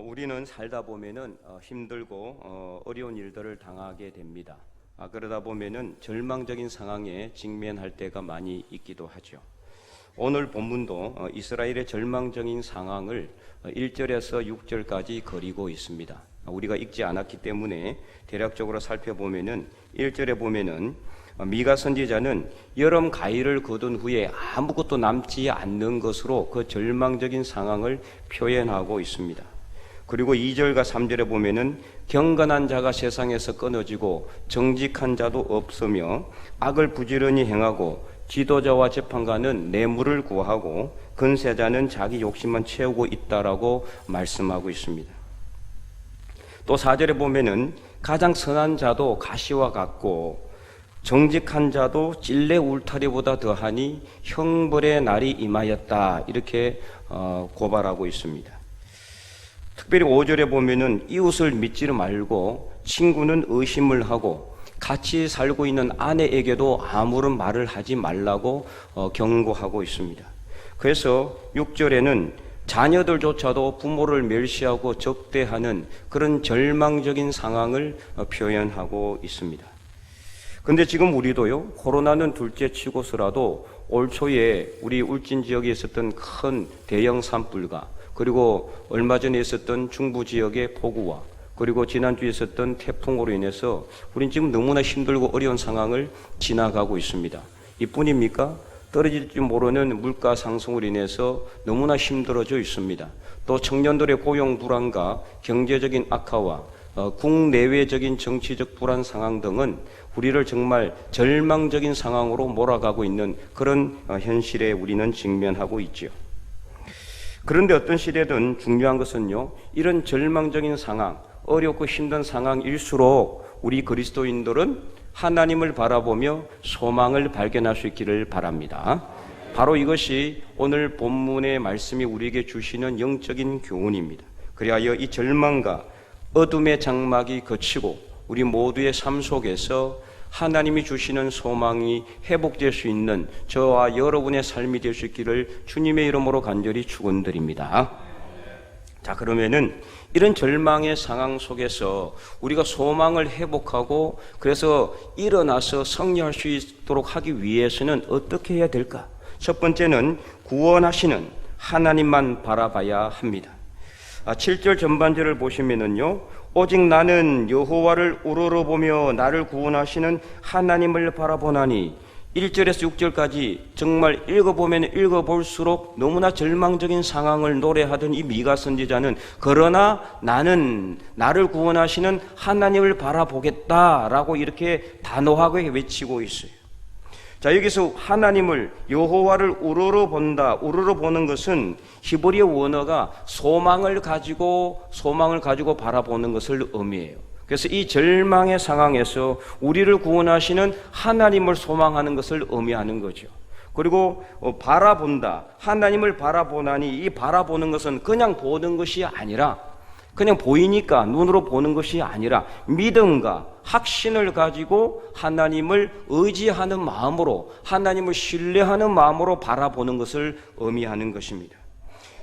우리는 살다 보면은 힘들고 어려운 일들을 당하게 됩니다. 그러다 보면은 절망적인 상황에 직면할 때가 많이 있기도 하죠. 오늘 본문도 이스라엘의 절망적인 상황을 1절에서 6절까지 그리고 있습니다. 우리가 읽지 않았기 때문에 대략적으로 살펴보면은 1절에 보면은 미가 선지자는 여름 가위를 거둔 후에 아무것도 남지 않는 것으로 그 절망적인 상황을 표현하고 있습니다. 그리고 2절과 3절에 보면은 경건한 자가 세상에서 끊어지고 정직한 자도 없으며 악을 부지런히 행하고 지도자와 재판관은 뇌물을 구하고 근세자는 자기 욕심만 채우고 있다라고 말씀하고 있습니다. 또 4절에 보면은 가장 선한 자도 가시와 같고 정직한 자도 찔레 울타리보다 더하니 형벌의 날이 임하였다, 이렇게 고발하고 있습니다. 특별히 5절에 보면은 이웃을 믿지를 말고 친구는 의심을 하고 같이 살고 있는 아내에게도 아무런 말을 하지 말라고 경고하고 있습니다. 그래서 6절에는 자녀들조차도 부모를 멸시하고 적대하는 그런 절망적인 상황을 표현하고 있습니다. 근데 지금 우리도요, 코로나는 둘째 치고서라도 올 초에 우리 울진 지역에 있었던 큰 대형 산불과 그리고 얼마 전에 있었던 중부 지역의 폭우와 그리고 지난주에 있었던 태풍으로 인해서 우린 지금 너무나 힘들고 어려운 상황을 지나가고 있습니다. 이뿐입니까? 떨어질 줄 모르는 물가 상승으로 인해서 너무나 힘들어져 있습니다. 또 청년들의 고용 불안과 경제적인 악화와 국내외적인 정치적 불안 상황 등은 우리를 정말 절망적인 상황으로 몰아가고 있는 그런 현실에 우리는 직면하고 있죠. 그런데 어떤 시대든 중요한 것은요, 이런 절망적인 상황, 어렵고 힘든 상황일수록 우리 그리스도인들은 하나님을 바라보며 소망을 발견할 수 있기를 바랍니다. 바로 이것이 오늘 본문의 말씀이 우리에게 주시는 영적인 교훈입니다. 그리하여 이 절망과 어둠의 장막이 거치고 우리 모두의 삶 속에서 하나님이 주시는 소망이 회복될 수 있는 저와 여러분의 삶이 될 수 있기를 주님의 이름으로 간절히 축원드립니다. 자, 그러면은 이런 절망의 상황 속에서 우리가 소망을 회복하고 그래서 일어나서 승리할 수 있도록 하기 위해서는 어떻게 해야 될까? 첫 번째는 구원하시는 하나님만 바라봐야 합니다. 7절 전반절을 보시면은요, 오직 나는 여호와를 우러러보며 나를 구원하시는 하나님을 바라보나니 1절에서 6절까지 정말 읽어보면 읽어볼수록 너무나 절망적인 상황을 노래하던 이 미가 선지자는 그러나 나는 나를 구원하시는 하나님을 바라보겠다라고 이렇게 단호하게 외치고 있어요. 자, 여기서 하나님을, 여호와를 우러러본다, 우러러보는 것은 히브리어 원어가 소망을 가지고 바라보는 것을 의미해요. 그래서 이 절망의 상황에서 우리를 구원하시는 하나님을 소망하는 것을 의미하는 거죠. 그리고 바라본다, 하나님을 바라보나니, 이 바라보는 것은 그냥 보는 것이 아니라, 그냥 보이니까 눈으로 보는 것이 아니라 믿음과 확신을 가지고 하나님을 의지하는 마음으로, 하나님을 신뢰하는 마음으로 바라보는 것을 의미하는 것입니다.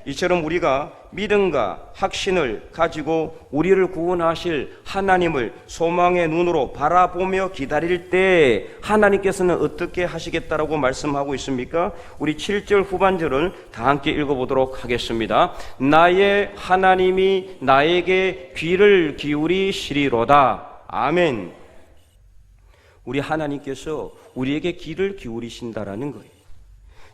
이처럼 우리가 믿음과 확신을 가지고 우리를 구원하실 하나님을 소망의 눈으로 바라보며 기다릴 때 하나님께서는 어떻게 하시겠다라고 말씀하고 있습니까? 우리 7절 후반절을 다 함께 읽어보도록 하겠습니다. 나의 하나님이 나에게 귀를 기울이시리로다. 아멘. 우리 하나님께서 우리에게 귀를 기울이신다라는 거예요.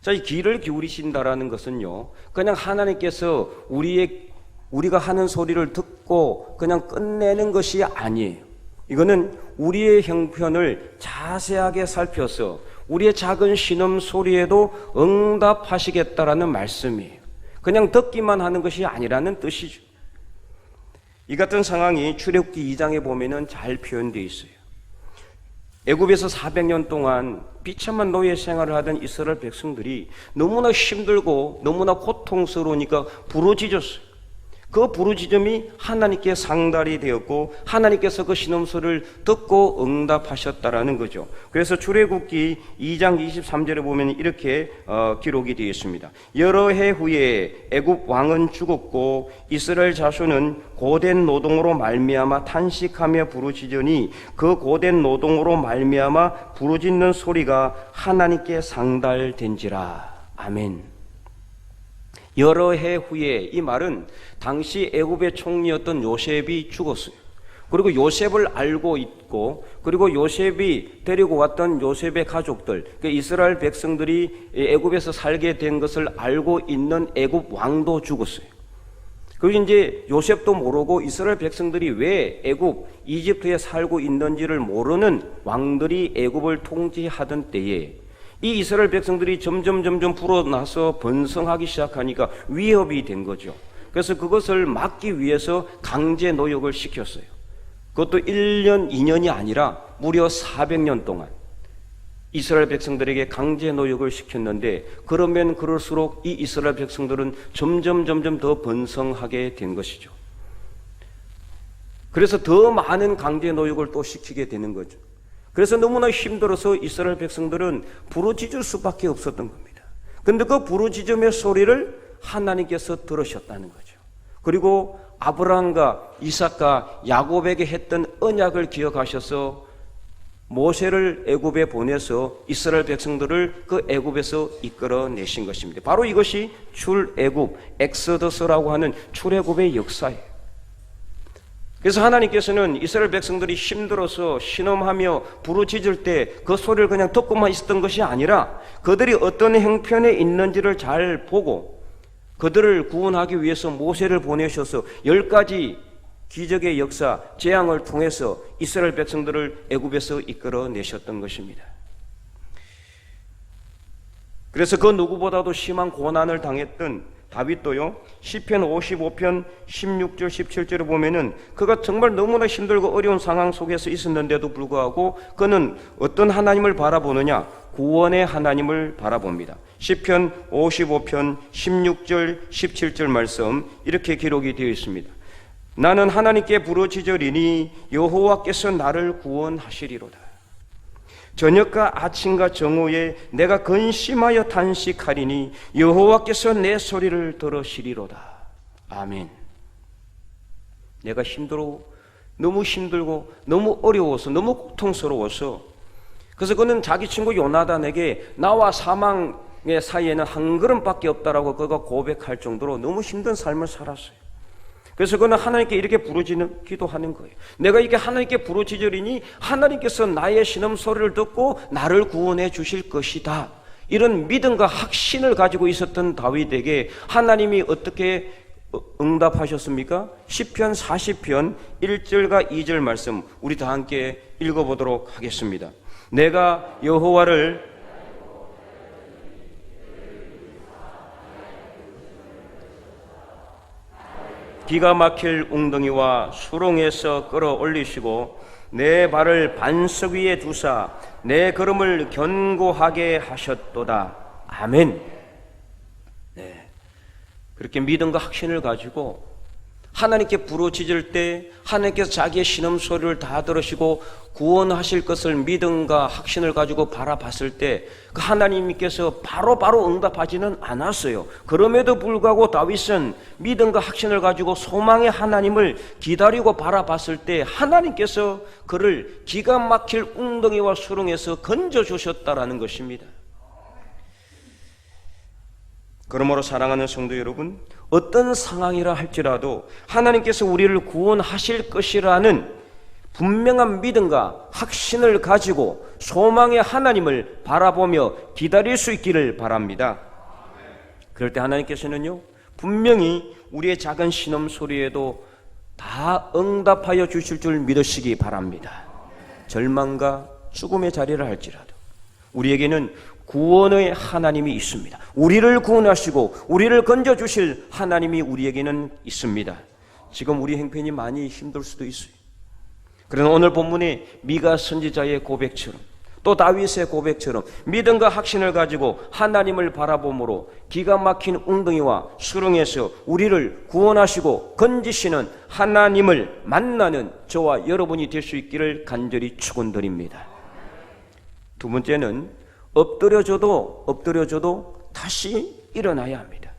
자, 이 귀를 기울이신다라는 것은요, 그냥 하나님께서 우리가 하는 소리를 듣고 그냥 끝내는 것이 아니에요. 이거는 우리의 형편을 자세하게 살펴서 우리의 작은 신음 소리에도 응답하시겠다라는 말씀이에요. 그냥 듣기만 하는 것이 아니라는 뜻이죠. 이 같은 상황이 출애굽기 2장에 보면은 잘 표현되어 있어요. 애굽에서 400년 동안 비참한 노예 생활을 하던 이스라엘 백성들이 너무나 힘들고 너무나 고통스러우니까 부르짖었어요. 그 부르짖음이 하나님께 상달이 되었고 하나님께서 그 신음소리를 듣고 응답하셨다라는 거죠. 그래서 출애굽기 2장 23절에 보면 이렇게 기록이 되어 있습니다. 여러 해 후에 애굽 왕은 죽었고 이스라엘 자손은 고된 노동으로 말미암아 탄식하며 부르짖으니 그 고된 노동으로 말미암아 부르짖는 소리가 하나님께 상달된지라. 아멘. 여러 해 후에, 이 말은 당시 애굽의 총리였던 요셉이 죽었어요. 그리고 요셉을 알고 있고, 그리고 요셉이 데리고 왔던 요셉의 가족들, 그러니까 이스라엘 백성들이 애굽에서 살게 된 것을 알고 있는 애굽 왕도 죽었어요. 그리고 이제 요셉도 모르고 이스라엘 백성들이 왜 애굽, 이집트에 살고 있는지를 모르는 왕들이 애굽을 통치하던 때에 이 이스라엘 백성들이 점점 불어나서 번성하기 시작하니까 위협이 된 거죠. 그래서 그것을 막기 위해서 강제 노역을 시켰어요. 그것도 1년, 2년이 아니라 무려 400년 동안 이스라엘 백성들에게 강제 노역을 시켰는데, 그러면 그럴수록 이 이스라엘 백성들은 점점 더 번성하게 된 것이죠. 그래서 더 많은 강제 노역을 또 시키게 되는 거죠. 그래서 너무나 힘들어서 이스라엘 백성들은 부르짖을 수밖에 없었던 겁니다. 그런데 그 부르짖음의 소리를 하나님께서 들으셨다는 거죠. 그리고 아브라함과 이삭과 야곱에게 했던 언약을 기억하셔서 모세를 애굽에 보내서 이스라엘 백성들을 그 애굽에서 이끌어내신 것입니다. 바로 이것이 출애굽, 엑소더스라고 하는 출애굽의 역사예요. 그래서 하나님께서는 이스라엘 백성들이 힘들어서 신음하며 부르짖을 때 그 소리를 그냥 듣고만 있었던 것이 아니라 그들이 어떤 형편에 있는지를 잘 보고 그들을 구원하기 위해서 모세를 보내셔서 10가지 기적의 역사, 재앙을 통해서 이스라엘 백성들을 애굽에서 이끌어내셨던 것입니다. 그래서 그 누구보다도 심한 고난을 당했던 다윗도요, 시편 55편 16절 17절을 보면은 그가 정말 너무나 힘들고 어려운 상황 속에서 있었는데도 불구하고 그는 어떤 하나님을 바라보느냐? 구원의 하나님을 바라봅니다. 시편 55편 16절 17절 말씀 이렇게 기록이 되어 있습니다. 나는 하나님께 부르짖으리니 여호와께서 나를 구원하시리로다. 저녁과 아침과 정오에 내가 근심하여 탄식하리니 여호와께서 내 소리를 들으시리로다. 아멘. 내가 너무 힘들고 너무 어려워서 너무 고통스러워서, 그래서 그는 자기 친구 요나단에게 나와 사망의 사이에는 한 걸음밖에 없다라고 그가 고백할 정도로 너무 힘든 삶을 살았어요. 그래서 그는 하나님께 이렇게 기도하는 거예요. 내가 이렇게 하나님께 부르짖으리니 하나님께서 나의 신음소리를 듣고 나를 구원해 주실 것이다. 이런 믿음과 확신을 가지고 있었던 다윗에게 하나님이 어떻게 응답하셨습니까? 시편 40편 1절과 2절 말씀 우리 다 함께 읽어보도록 하겠습니다. 내가 여호와를 기가 막힐 웅덩이와 수렁에서 끌어올리시고 내 발을 반석 위에 두사 내 걸음을 견고하게 하셨도다. 아멘. 네. 그렇게 믿음과 확신을 가지고 하나님께 부르짖을 때 하나님께서 자기의 신음소리를 다 들으시고 구원하실 것을 믿음과 확신을 가지고 바라봤을 때 그 하나님께서 바로 응답하지는 않았어요. 그럼에도 불구하고 다윗은 믿음과 확신을 가지고 소망의 하나님을 기다리고 바라봤을 때 하나님께서 그를 기가 막힐 웅덩이와 수렁에서 건져주셨다라는 것입니다. 그러므로 사랑하는 성도 여러분, 어떤 상황이라 할지라도 하나님께서 우리를 구원하실 것이라는 분명한 믿음과 확신을 가지고 소망의 하나님을 바라보며 기다릴 수 있기를 바랍니다. 그럴 때 하나님께서는요, 분명히 우리의 작은 신음소리에도 다 응답하여 주실 줄 믿으시기 바랍니다. 절망과 죽음의 자리를 할지라도 우리에게는 구원의 하나님이 있습니다. 우리를 구원하시고 우리를 건져주실 하나님이 우리에게는 있습니다. 지금 우리 형편이 많이 힘들 수도 있어요. 그러나 오늘 본문의 미가 선지자의 고백처럼 또 다윗의 고백처럼 믿음과 확신을 가지고 하나님을 바라봄으로 기가 막힌 웅덩이와 수렁에서 우리를 구원하시고 건지시는 하나님을 만나는 저와 여러분이 될 수 있기를 간절히 축원드립니다. 두 번째는 엎드려져도 다시 일어나야 합니다.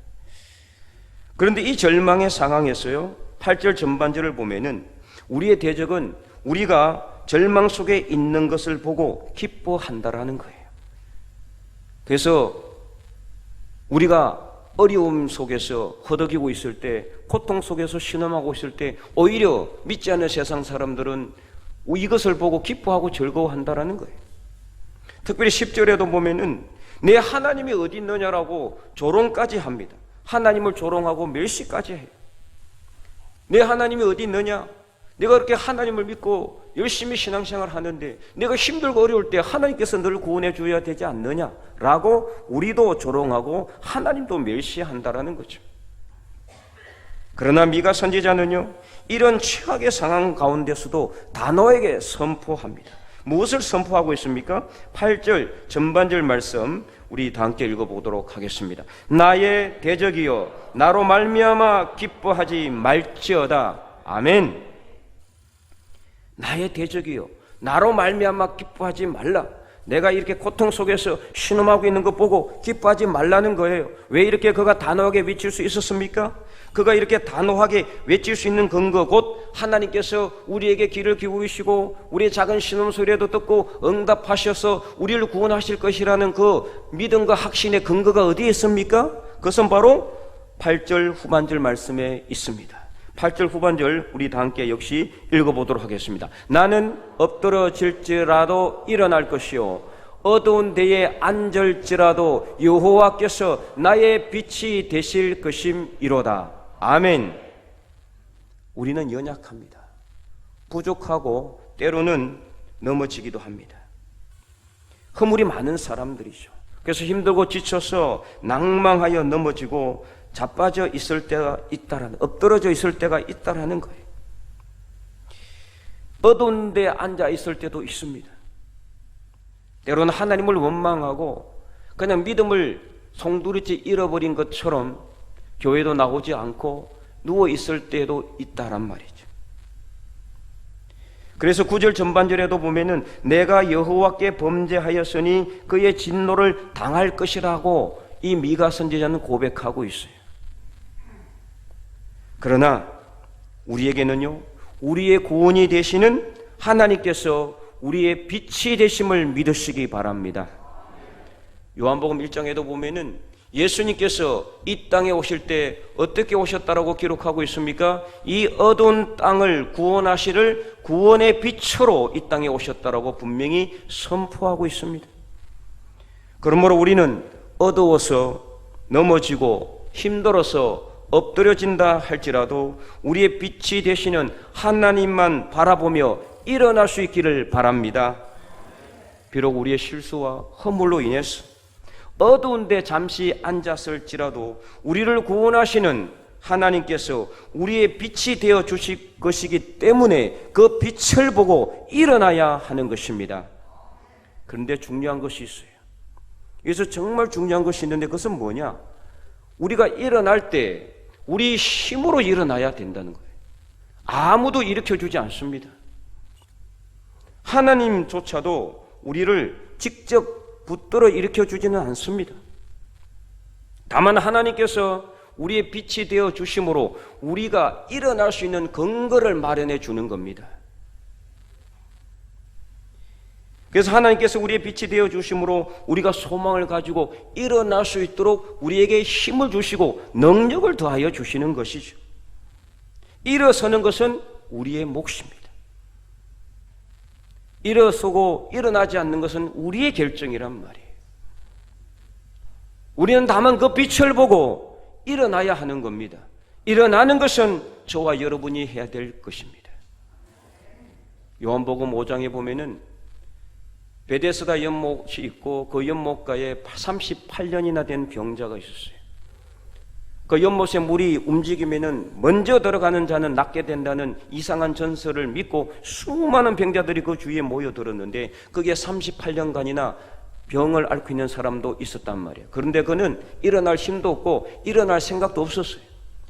그런데 이 절망의 상황에서요, 8절 전반절을 보면은 우리의 대적은 우리가 절망 속에 있는 것을 보고 기뻐한다라는 거예요. 그래서 우리가 어려움 속에서 허덕이고 있을 때, 고통 속에서 신음하고 있을 때 오히려 믿지 않는 세상 사람들은 이것을 보고 기뻐하고 즐거워한다라는 거예요. 특별히 10절에도 보면은 내 하나님이 어디 있느냐라고 조롱까지 합니다. 하나님을 조롱하고 멸시까지 해요. 내 하나님이 어디 있느냐? 내가 그렇게 하나님을 믿고 열심히 신앙생활을 하는데 내가 힘들고 어려울 때 하나님께서 늘 구원해 줘야 되지 않느냐라고 우리도 조롱하고 하나님도 멸시한다라는 거죠. 그러나 미가 선지자는요, 이런 최악의 상황 가운데서도 단호하게 선포합니다. 무엇을 선포하고 있습니까? 8절 전반절 말씀 우리 다 함께 읽어보도록 하겠습니다. 나의 대적이여 나로 말미암아 기뻐하지 말지어다. 아멘. 나의 대적이여 나로 말미암아 기뻐하지 말라. 내가 이렇게 고통 속에서 신음하고 있는 것 보고 기뻐하지 말라는 거예요. 왜 이렇게 그가 단호하게 외칠 수 있었습니까? 그가 이렇게 단호하게 외칠 수 있는 근거, 곧 하나님께서 우리에게 귀를 기울이시고 우리의 작은 신음소리에도 듣고 응답하셔서 우리를 구원하실 것이라는 그 믿음과 확신의 근거가 어디에 있습니까? 그것은 바로 8절 후반절 말씀에 있습니다. 8절 후반절 우리 다 함께 역시 읽어보도록 하겠습니다. 나는 엎드러질지라도 일어날 것이요 어두운 데에 앉을지라도 여호와께서 나의 빛이 되실 것임이로다. 아멘. 우리는 연약합니다. 부족하고 때로는 넘어지기도 합니다. 허물이 많은 사람들이죠. 그래서 힘들고 지쳐서 낭망하여 넘어지고 자빠져 있을 때가 있다라는, 엎드러져 있을 때가 있다라는 거예요. 어두운 데 앉아 있을 때도 있습니다. 때로는 하나님을 원망하고 그냥 믿음을 송두리째 잃어버린 것처럼 교회도 나오지 않고 누워 있을 때도 있다란 말이죠. 그래서 9절 전반절에도 보면은 내가 여호와께 범죄하였으니 그의 진노를 당할 것이라고 이 미가 선지자는 고백하고 있어요. 그러나 우리에게는요, 우리의 구원이 되시는 하나님께서 우리의 빛이 되심을 믿으시기 바랍니다. 요한복음 1장에도 보면은 예수님께서 이 땅에 오실 때 어떻게 오셨다라고 기록하고 있습니까? 이 어두운 땅을 구원하시를 구원의 빛으로 이 땅에 오셨다라고 분명히 선포하고 있습니다. 그러므로 우리는 어두워서 넘어지고 힘들어서 엎드려진다 할지라도 우리의 빛이 되시는 하나님만 바라보며 일어날 수 있기를 바랍니다. 비록 우리의 실수와 허물로 인해서 어두운 데 잠시 앉았을지라도 우리를 구원하시는 하나님께서 우리의 빛이 되어 주실 것이기 때문에 그 빛을 보고 일어나야 하는 것입니다. 그런데 중요한 것이 있어요. 여기서 정말 중요한 것이 있는데 그것은 뭐냐? 우리가 일어날 때 우리 힘으로 일어나야 된다는 거예요. 아무도 일으켜주지 않습니다. 하나님조차도 우리를 직접 붙들어 일으켜주지는 않습니다. 다만 하나님께서 우리의 빛이 되어 주심으로 우리가 일어날 수 있는 근거를 마련해 주는 겁니다. 그래서 하나님께서 우리의 빛이 되어 주심으로 우리가 소망을 가지고 일어날 수 있도록 우리에게 힘을 주시고 능력을 더하여 주시는 것이죠. 일어서는 것은 우리의 몫입니다. 일어서고 일어나지 않는 것은 우리의 결정이란 말이에요. 우리는 다만 그 빛을 보고 일어나야 하는 겁니다. 일어나는 것은 저와 여러분이 해야 될 것입니다. 요한복음 5장에 보면은 베데스다 연못이 있고 그 연못가에 38년이나 된 병자가 있었어요. 그 연못에 물이 움직이면은 먼저 들어가는 자는 낫게 된다는 이상한 전설을 믿고 수많은 병자들이 그 주위에 모여들었는데 그게 38년간이나 병을 앓고 있는 사람도 있었단 말이에요. 그런데 그는 일어날 힘도 없고 일어날 생각도 없었어요.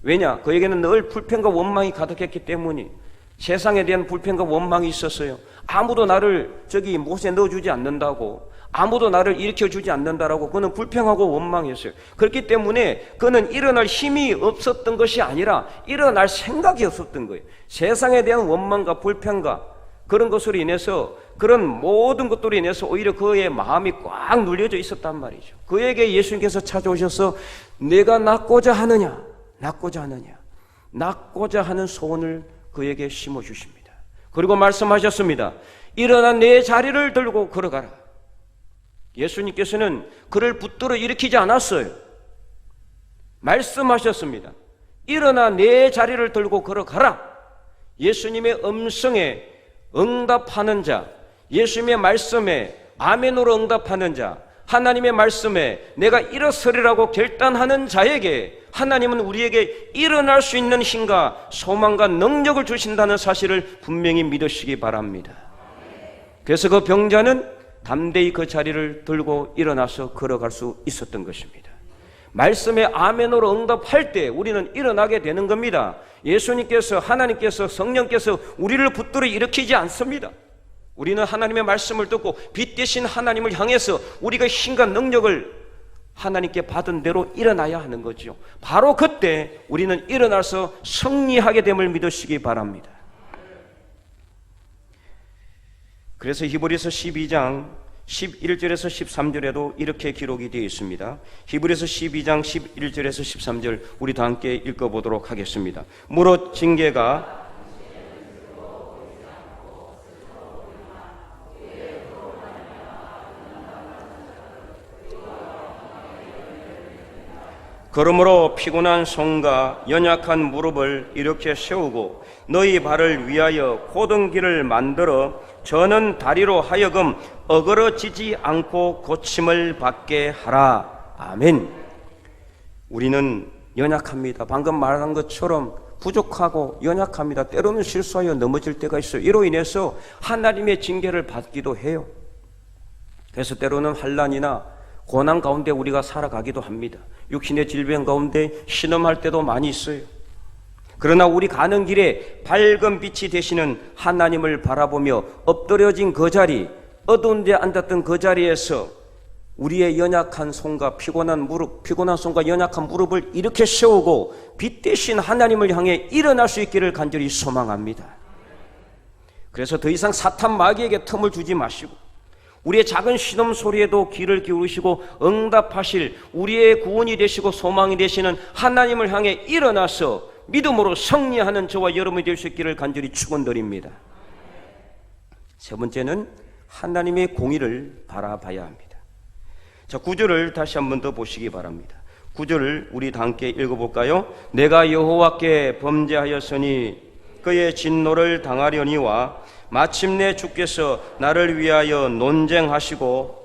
왜냐? 그에게는 늘 불평과 원망이 가득했기 때문에 세상에 대한 불평과 원망이 있었어요. 아무도 나를 저기 못에 넣어주지 않는다고, 아무도 나를 일으켜주지 않는다라고 그는 불평하고 원망했어요. 그렇기 때문에 그는 일어날 힘이 없었던 것이 아니라 일어날 생각이 없었던 거예요. 세상에 대한 원망과 불평과 그런 것으로 인해서, 그런 모든 것들로 인해서 오히려 그의 마음이 꽉 눌려져 있었단 말이죠. 그에게 예수님께서 찾아오셔서 내가 낫고자 하느냐, 낫고자 하느냐, 낫고자 하는 소원을 그에게 심어주십니다. 그리고 말씀하셨습니다. 일어나 내 자리를 들고 걸어가라. 예수님께서는 그를 붙들어 일으키지 않았어요. 말씀하셨습니다. 일어나 내 자리를 들고 걸어가라. 예수님의 음성에 응답하는 자, 예수님의 말씀에 아멘으로 응답하는 자, 하나님의 말씀에 내가 일어서리라고 결단하는 자에게 하나님은 우리에게 일어날 수 있는 힘과 소망과 능력을 주신다는 사실을 분명히 믿으시기 바랍니다. 그래서 그 병자는 담대히 그 자리를 들고 일어나서 걸어갈 수 있었던 것입니다. 말씀에 아멘으로 응답할 때 우리는 일어나게 되는 겁니다. 예수님께서, 하나님께서, 성령께서 우리를 붙들어 일으키지 않습니다. 우리는 하나님의 말씀을 듣고 빛 대신 하나님을 향해서 우리가 힘과 능력을 하나님께 받은 대로 일어나야 하는 거죠. 바로 그때 우리는 일어나서 승리하게 됨을 믿으시기 바랍니다. 그래서 히브리서 12장 11절에서 13절에도 이렇게 기록이 되어 있습니다. 히브리서 12장 11절에서 13절 우리 다 함께 읽어보도록 하겠습니다. 무릇 징계가 그러므로 피곤한 손과 연약한 무릎을 이렇게 세우고 너희 발을 위하여 곧은 길을 만들어 저는 다리로 하여금 어그러지지 않고 고침을 받게 하라. 아멘. 우리는 연약합니다. 방금 말한 것처럼 부족하고 연약합니다. 때로는 실수하여 넘어질 때가 있어요. 이로 인해서 하나님의 징계를 받기도 해요. 그래서 때로는 환난이나 고난 가운데 우리가 살아가기도 합니다. 육신의 질병 가운데 신음할 때도 많이 있어요. 그러나 우리 가는 길에 밝은 빛이 되시는 하나님을 바라보며 엎드려진 그 자리, 어두운 데 앉았던 그 자리에서 우리의 연약한 손과 피곤한 무릎, 피곤한 손과 연약한 무릎을 이렇게 세우고 빛 대신 하나님을 향해 일어날 수 있기를 간절히 소망합니다. 그래서 더 이상 사탄 마귀에게 틈을 주지 마시고 우리의 작은 신음 소리에도 귀를 기울이시고 응답하실 우리의 구원이 되시고 소망이 되시는 하나님을 향해 일어나서 믿음으로 승리하는 저와 여러분이 될 수 있기를 간절히 축원드립니다. 세 번째는 하나님의 공의를 바라봐야 합니다. 자, 9절을 다시 한 번 더 보시기 바랍니다. 9절을 우리 다 함께 읽어볼까요? 내가 여호와께 범죄하였으니 그의 진노를 당하려니와 마침내 주께서 나를 위하여 논쟁하시고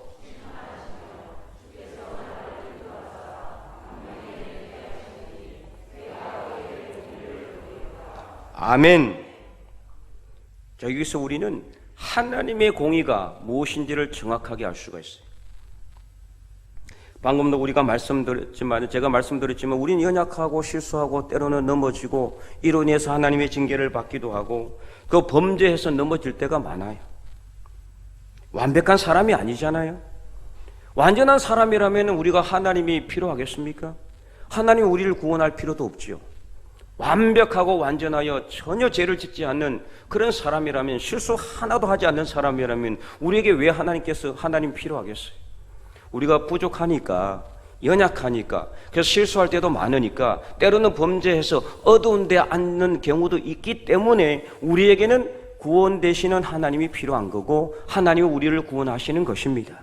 아멘. 자, 여기서 우리는 하나님의 공의가 무엇인지를 정확하게 알 수가 있어요. 방금도 우리가 말씀드렸지만, 제가 말씀드렸지만 우리는 연약하고 실수하고 때로는 넘어지고 이로 인해서 하나님의 징계를 받기도 하고 그 범죄해서 넘어질 때가 많아요. 완벽한 사람이 아니잖아요. 완전한 사람이라면 우리가 하나님이 필요하겠습니까? 하나님이 우리를 구원할 필요도 없지요. 완벽하고 완전하여 전혀 죄를 짓지 않는 그런 사람이라면, 실수 하나도 하지 않는 사람이라면 우리에게 왜 하나님 필요하겠어요? 우리가 부족하니까, 연약하니까, 그래서 실수할 때도 많으니까, 때로는 범죄해서 어두운 데 앉는 경우도 있기 때문에 우리에게는 구원 되시는 하나님이 필요한 거고 하나님이 우리를 구원하시는 것입니다.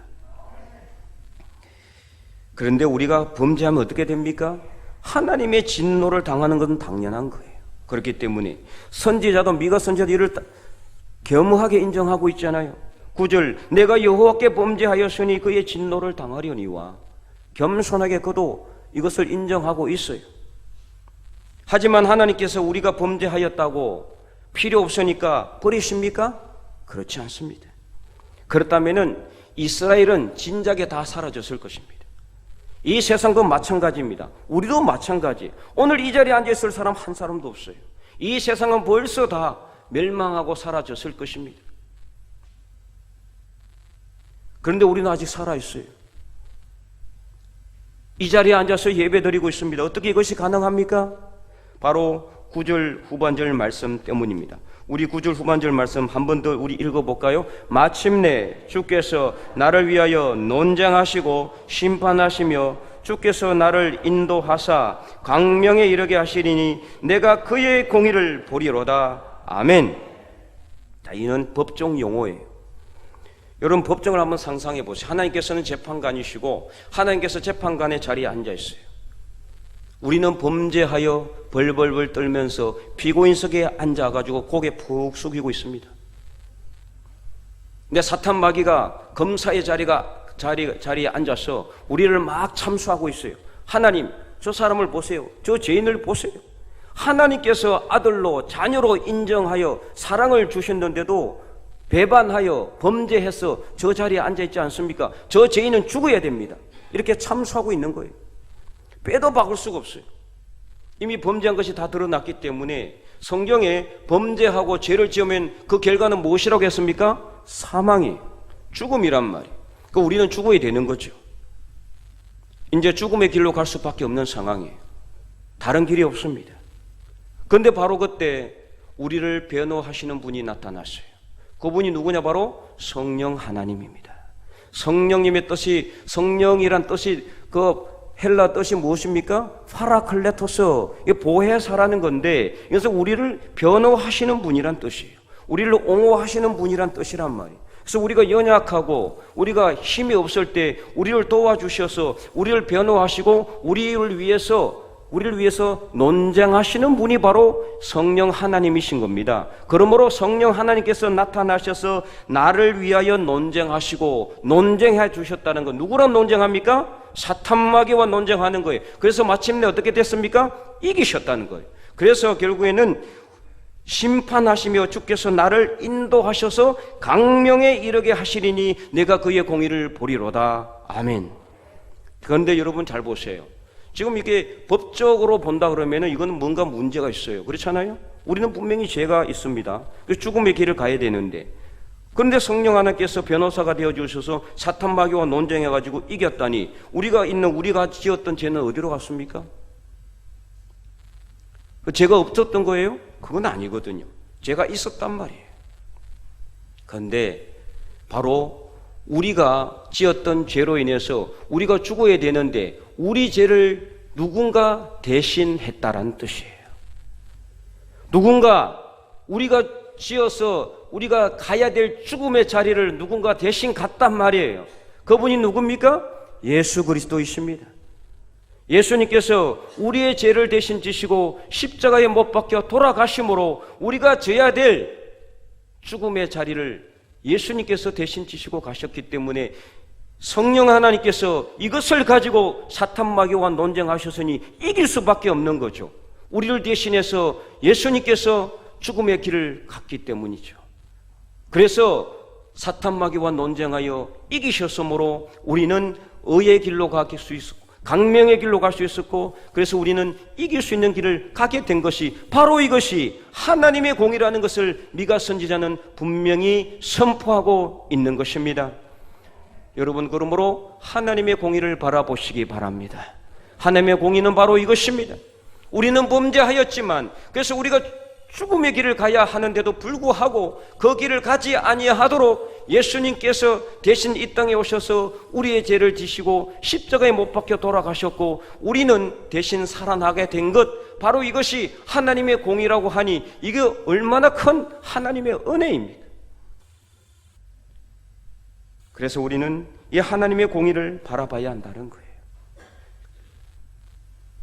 그런데 우리가 범죄하면 어떻게 됩니까? 하나님의 진노를 당하는 것은 당연한 거예요. 그렇기 때문에 선지자도 미가 선지자도 이를 겸허하게 인정하고 있잖아요. 9절 내가 여호와께 범죄하였으니 그의 진노를 당하려니와 겸손하게 그도 이것을 인정하고 있어요. 하지만 하나님께서 우리가 범죄하였다고 필요 없으니까 버리십니까? 그렇지 않습니다. 그렇다면 이스라엘은 진작에 다 사라졌을 것입니다. 이 세상도 마찬가지입니다. 우리도 마찬가지. 오늘 이 자리에 앉아있을 사람 한 사람도 없어요. 이 세상은 벌써 다 멸망하고 사라졌을 것입니다. 그런데 우리는 아직 살아있어요. 이 자리에 앉아서 예배드리고 있습니다. 어떻게 이것이 가능합니까? 바로 9절 후반절 말씀 때문입니다. 우리 9절 후반절 말씀 한 번 더 우리 읽어볼까요? 마침내 주께서 나를 위하여 논쟁하시고 심판하시며 주께서 나를 인도하사 광명에 이르게 하시리니 내가 그의 공의를 보리로다. 아멘. 자, 이는 법정 용어예요. 여러분, 법정을 한번 상상해 보세요. 하나님께서는 재판관이시고 하나님께서 재판관의 자리에 앉아 있어요. 우리는 범죄하여 벌벌벌 떨면서 피고인석에 앉아가지고 고개 푹 숙이고 있습니다. 근데 사탄 마귀가 검사의 자리에 앉아서 우리를 막 참수하고 있어요. 하나님, 저 사람을 보세요. 저 죄인을 보세요. 하나님께서 아들로 자녀로 인정하여 사랑을 주셨는데도 배반하여 범죄해서 저 자리에 앉아있지 않습니까? 저 죄인은 죽어야 됩니다. 이렇게 참수하고 있는 거예요. 빼도 박을 수가 없어요. 이미 범죄한 것이 다 드러났기 때문에 성경에 범죄하고 죄를 지으면 그 결과는 무엇이라고 했습니까? 사망이에요. 죽음이란 말이에요. 그러니까 우리는 죽어야 되는 거죠. 이제 죽음의 길로 갈 수밖에 없는 상황이에요. 다른 길이 없습니다. 그런데 바로 그때 우리를 변호하시는 분이 나타났어요. 그분이 누구냐? 바로 성령 하나님입니다. 성령님의 뜻이, 성령이란 뜻이 그 헬라 뜻이 무엇입니까? 파라클레토스, 보혜사라는 건데, 그래서 우리를 변호하시는 분이란 뜻이에요. 우리를 옹호하시는 분이란 뜻이란 말이에요. 그래서 우리가 연약하고 우리가 힘이 없을 때 우리를 도와주셔서 우리를 변호하시고 우리를 위해서 논쟁하시는 분이 바로 성령 하나님이신 겁니다. 그러므로 성령 하나님께서 나타나셔서 나를 위하여 논쟁하시고 논쟁해 주셨다는 것. 누구랑 논쟁합니까? 사탄 마귀와 논쟁하는 거예요. 그래서 마침내 어떻게 됐습니까? 이기셨다는 거예요. 그래서 결국에는 심판하시며 주께서 나를 인도하셔서 광명에 이르게 하시리니 내가 그의 공의를 보리로다. 아멘. 그런데 여러분 잘 보세요. 지금 이게 법적으로 본다 그러면은 이건 뭔가 문제가 있어요. 그렇잖아요? 우리는 분명히 죄가 있습니다. 죽음의 길을 가야 되는데, 그런데 성령 하나님께서 변호사가 되어 주셔서 사탄 마귀와 논쟁해 가지고 이겼다니 우리가 지었던 죄는 어디로 갔습니까? 죄가 없었던 거예요? 그건 아니거든요. 죄가 있었단 말이에요. 그런데 바로 우리가 지었던 죄로 인해서 우리가 죽어야 되는데 우리 죄를 누군가 대신했다라는 뜻이에요. 누군가 우리가 지어서 우리가 가야 될 죽음의 자리를 누군가 대신 갔단 말이에요. 그분이 누굽니까? 예수 그리스도이십니다. 예수님께서 우리의 죄를 대신 지시고 십자가에 못 박혀 돌아가심으로 우리가 져야 될 죽음의 자리를 예수님께서 대신 지시고 가셨기 때문에 성령 하나님께서 이것을 가지고 사탄 마귀와 논쟁하셨으니 이길 수밖에 없는 거죠. 우리를 대신해서 예수님께서 죽음의 길을 갔기 때문이죠. 그래서 사탄 마귀와 논쟁하여 이기셨으므로 우리는 의의 길로 갈 수 있었고 광명의 길로 갈 수 있었고, 그래서 우리는 이길 수 있는 길을 가게 된 것이 바로 이것이 하나님의 공의라는 것을 미가 선지자는 분명히 선포하고 있는 것입니다. 여러분, 그러므로 하나님의 공의를 바라보시기 바랍니다. 하나님의 공의는 바로 이것입니다. 우리는 범죄하였지만, 그래서 우리가 죽음의 길을 가야 하는데도 불구하고 그 길을 가지 아니하도록 예수님께서 대신 이 땅에 오셔서 우리의 죄를 지시고 십자가에 못 박혀 돌아가셨고 우리는 대신 살아나게 된 것, 바로 이것이 하나님의 공의라고 하니 이게 얼마나 큰 하나님의 은혜입니까? 그래서 우리는 이 하나님의 공의를 바라봐야 한다는 거예요.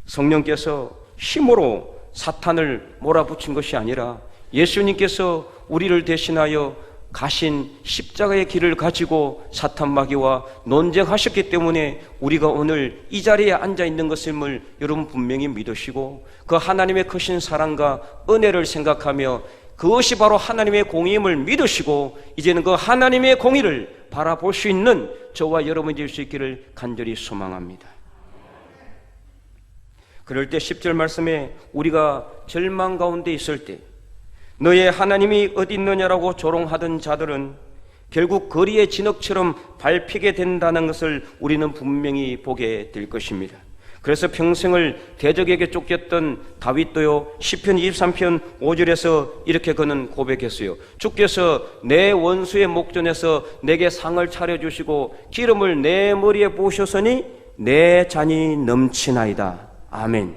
성령께서 힘으로 사탄을 몰아붙인 것이 아니라 예수님께서 우리를 대신하여 가신 십자가의 길을 가지고 사탄 마귀와 논쟁하셨기 때문에 우리가 오늘 이 자리에 앉아 있는 것임을 여러분 분명히 믿으시고, 그 하나님의 크신 사랑과 은혜를 생각하며 그것이 바로 하나님의 공의임을 믿으시고, 이제는 그 하나님의 공의를 바라볼 수 있는 저와 여러분이 될 수 있기를 간절히 소망합니다. 그럴 때 10절 말씀에 우리가 절망 가운데 있을 때 너의 하나님이 어디 있느냐라고 조롱하던 자들은 결국 거리의 진흙처럼 밟히게 된다는 것을 우리는 분명히 보게 될 것입니다. 그래서 평생을 대적에게 쫓겼던 다윗도요, 시편 23편 5절에서 이렇게 그는 고백했어요. 주께서 내 원수의 목전에서 내게 상을 차려주시고 기름을 내 머리에 부으셨으니 내 잔이 넘치나이다. 아멘.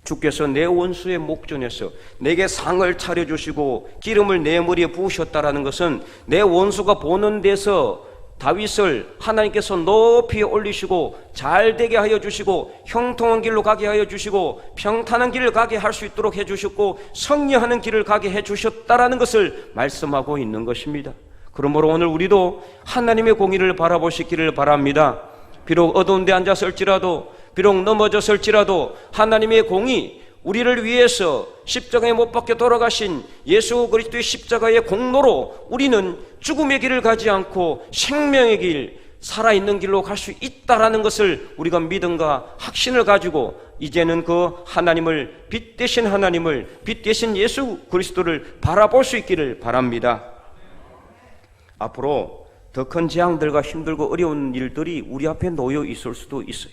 주께서 내 원수의 목전에서 내게 상을 차려주시고 기름을 내 머리에 부으셨다라는 것은 내 원수가 보는 데서 다윗을 하나님께서 높이 올리시고 잘되게 하여 주시고 형통한 길로 가게 하여 주시고 평탄한 길을 가게 할 수 있도록 해주셨고 승리하는 길을 가게 해주셨다라는 것을 말씀하고 있는 것입니다. 그러므로 오늘 우리도 하나님의 공의를 바라보시기를 바랍니다. 비록 어두운 데 앉았을지라도, 비록 넘어졌을지라도 하나님의 공의, 우리를 위해서 십자가에 못 박혀 돌아가신 예수 그리스도의 십자가의 공로로 우리는 죽음의 길을 가지 않고 생명의 길, 살아있는 길로 갈 수 있다라는 것을 우리가 믿음과 확신을 가지고 이제는 그 하나님을, 빛 대신 하나님을, 빛 대신 예수 그리스도를 바라볼 수 있기를 바랍니다. 앞으로 더 큰 재앙들과 힘들고 어려운 일들이 우리 앞에 놓여 있을 수도 있어요.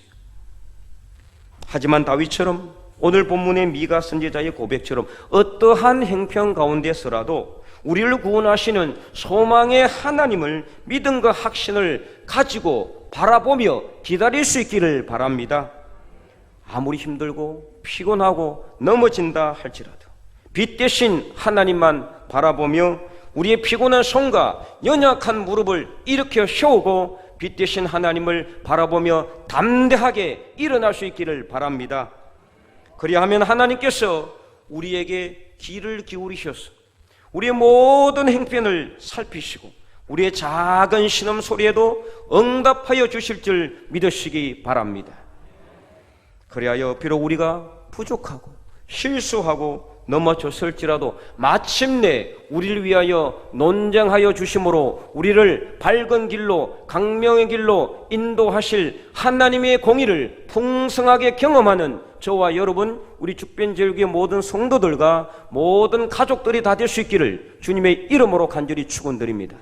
하지만 다윗처럼 오늘 본문의 미가 선지자의 고백처럼 어떠한 행편 가운데서라도 우리를 구원하시는 소망의 하나님을 믿음과 확신을 가지고 바라보며 기다릴 수 있기를 바랍니다. 아무리 힘들고 피곤하고 넘어진다 할지라도 빛 대신 하나님만 바라보며 우리의 피곤한 손과 연약한 무릎을 일으켜 세우고 빛 대신 하나님을 바라보며 담대하게 일어날 수 있기를 바랍니다. 그리하면 하나님께서 우리에게 귀를 기울이셔서 우리의 모든 행편을 살피시고 우리의 작은 신음소리에도 응답하여 주실 줄 믿으시기 바랍니다. 그리하여 비록 우리가 부족하고 실수하고 넘어졌을지라도 마침내 우리를 위하여 논쟁하여 주심으로 우리를 밝은 길로, 강명의 길로 인도하실 하나님의 공의를 풍성하게 경험하는 저와 여러분, 우리 죽변제일교회 모든 성도들과 모든 가족들이 다 될 수 있기를 주님의 이름으로 간절히 축원드립니다.